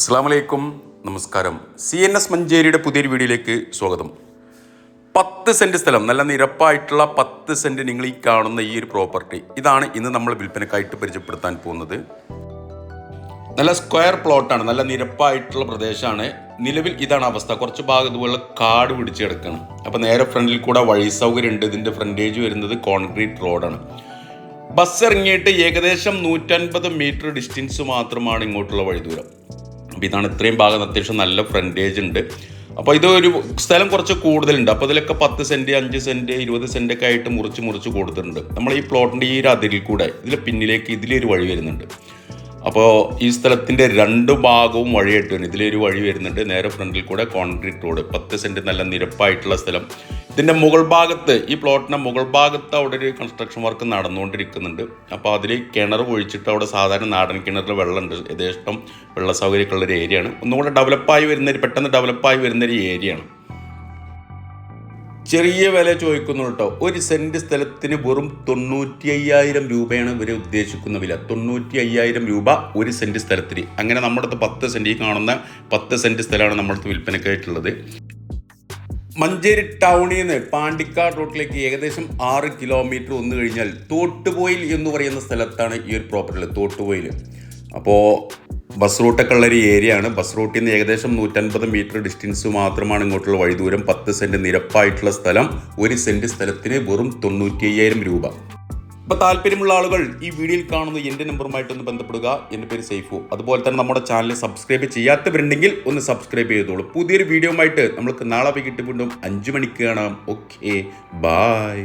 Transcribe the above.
അസ്സലാമലൈക്കും, നമസ്കാരം. CNS മഞ്ചേരിയുടെ പുതിയൊരു വീഡിയോയിലേക്ക് സ്വാഗതം. 10 സെൻറ്റ് സ്ഥലം, നല്ല നിരപ്പായിട്ടുള്ള 10 സെൻറ്റ് നിങ്ങൾ ഈ കാണുന്ന ഈ ഒരു പ്രോപ്പർട്ടി, ഇതാണ് ഇന്ന് നമ്മൾ വിൽപ്പനക്കായിട്ട് പരിചയപ്പെടുത്താൻ പോകുന്നത്. നല്ല സ്ക്വയർ പ്ലോട്ടാണ്, നല്ല നിരപ്പായിട്ടുള്ള പ്രദേശമാണ്. നിലവിൽ ഇതാണ് അവസ്ഥ. കുറച്ച് ഭാഗം ഇതുപോലെ കാട് പിടിച്ച് കിടക്കണം. അപ്പോൾ നേരെ ഫ്രണ്ടിൽ കൂടെ വഴി സൗകര്യം ഉണ്ട്. ഇതിൻ്റെ ഫ്രണ്ടേജ് വരുന്നത് കോൺക്രീറ്റ് റോഡാണ്. ബസ് ഇറങ്ങിയിട്ട് ഏകദേശം 150 മീറ്റർ ഡിസ്റ്റൻസ് മാത്രമാണ് ഇങ്ങോട്ടുള്ള വഴി ദൂരം. അപ്പോൾ ഇതാണ് ഇത്രയും ഭാഗം അത്യാവശ്യം നല്ല ഫ്രണ്ടേജ് ഉണ്ട്. അപ്പോൾ ഇതൊരു സ്ഥലം കുറച്ച് കൂടുതലുണ്ട്. അപ്പോൾ ഇതിലൊക്കെ 10 സെൻറ്റ് 5 സെൻറ്റ് 20 സെൻറ്റൊക്കെ ആയിട്ട് മുറിച്ച് കൊടുത്തിട്ടുണ്ട്. നമ്മൾ ഈ പ്ലോട്ടിൻ്റെ ഈ ഒരു അതിരിൽ കൂടെ ഇതിൽ പിന്നിലേക്ക് ഇതിലൊരു വഴി വരുന്നുണ്ട്. അപ്പോൾ ഈ സ്ഥലത്തിൻ്റെ 2 ഭാഗവും വഴിയായിട്ട് വരും. ഇതിലൊരു വഴി വരുന്നുണ്ട്. നേരെ ഫ്രണ്ടിൽ കൂടെ കോൺക്രീറ്റ് റോഡ്, 10 സെൻറ്റ് നല്ല നിരപ്പായിട്ടുള്ള സ്ഥലം. ഇതിൻ്റെ മുകൾ ഭാഗത്ത്, ഈ പ്ലോട്ടിൻ്റെ മുകൾ ഭാഗത്ത് അവിടെ ഒരു കൺസ്ട്രക്ഷൻ വർക്ക് നടന്നുകൊണ്ടിരിക്കുന്നുണ്ട്. അപ്പോൾ അതിൽ കിണർ ഒഴിച്ചിട്ട് അവിടെ സാധാരണ നാടൻ കിണറിൽ വെള്ളമുണ്ട്. യഥേഷ്ടം വെള്ള സൗകര്യമൊക്കെ ഉള്ളൊരു ഏരിയയാണ്. ഒന്നുകൂടെ പെട്ടെന്ന് ഡെവലപ്പായി വരുന്നൊരു ഏരിയയാണ്. ചെറിയ വില ചോദിക്കുന്നു കേട്ടോ. 1 സെൻറ്റ് സ്ഥലത്തിന് വെറും 95,000 രൂപയാണ് ഇവർ ഉദ്ദേശിക്കുന്ന വില. 95,000 രൂപ 1 സെൻറ്റ് സ്ഥലത്തിന്. അങ്ങനെ നമ്മുടെ അടുത്ത് 10 സെൻറ്റ്, ഈ കാണുന്ന 10 സെൻറ്റ് സ്ഥലമാണ് നമ്മുടെ അടുത്ത് വിൽപ്പനക്കായിട്ടുള്ളത്. മഞ്ചേരി ടൗണിൽ നിന്ന് പാണ്ടിക്കാട് റോഡിലേക്ക് ഏകദേശം 6 കിലോമീറ്റർ വന്നു കഴിഞ്ഞാൽ തോട്ടുപോയിൽ എന്ന് പറയുന്ന സ്ഥലത്താണ് ഈ ഒരു പ്രോപ്പർട്ടി, തോട്ടുപോയിൽ. അപ്പോൾ ബസ് റൂട്ടൊക്കെ ഉള്ളൊരു ഏരിയ ആണ്. ബസ് റൂട്ടിൽ നിന്ന് ഏകദേശം 150 മീറ്റർ ഡിസ്റ്റൻസ് മാത്രമാണ് ഇങ്ങോട്ടുള്ള വഴി ദൂരം. 10 സെൻറ്റ് നിരപ്പായിട്ടുള്ള സ്ഥലം, 1 സെൻറ്റ് സ്ഥലത്തിന് വെറും 95,000 രൂപ. അപ്പോൾ താല്പര്യമുള്ള ആളുകൾ ഈ വീഡിയോയിൽ കാണുന്ന എൻ്റെ നമ്പറുമായിട്ടൊന്ന് ബന്ധപ്പെടുക. എൻ്റെ പേര് സൈഫു. അതുപോലെ തന്നെ നമ്മുടെ ചാനൽ സബ്സ്ക്രൈബ് ചെയ്യാത്തവരുണ്ടെങ്കിൽ ഒന്ന് സബ്സ്ക്രൈബ് ചെയ്തോളൂ. പുതിയൊരു വീഡിയോ ആയിട്ട് നമ്മൾക്ക് നാളെ വൈകിട്ട് വീണ്ടും 5 മണിക്ക് കാണാം. Okay, bye.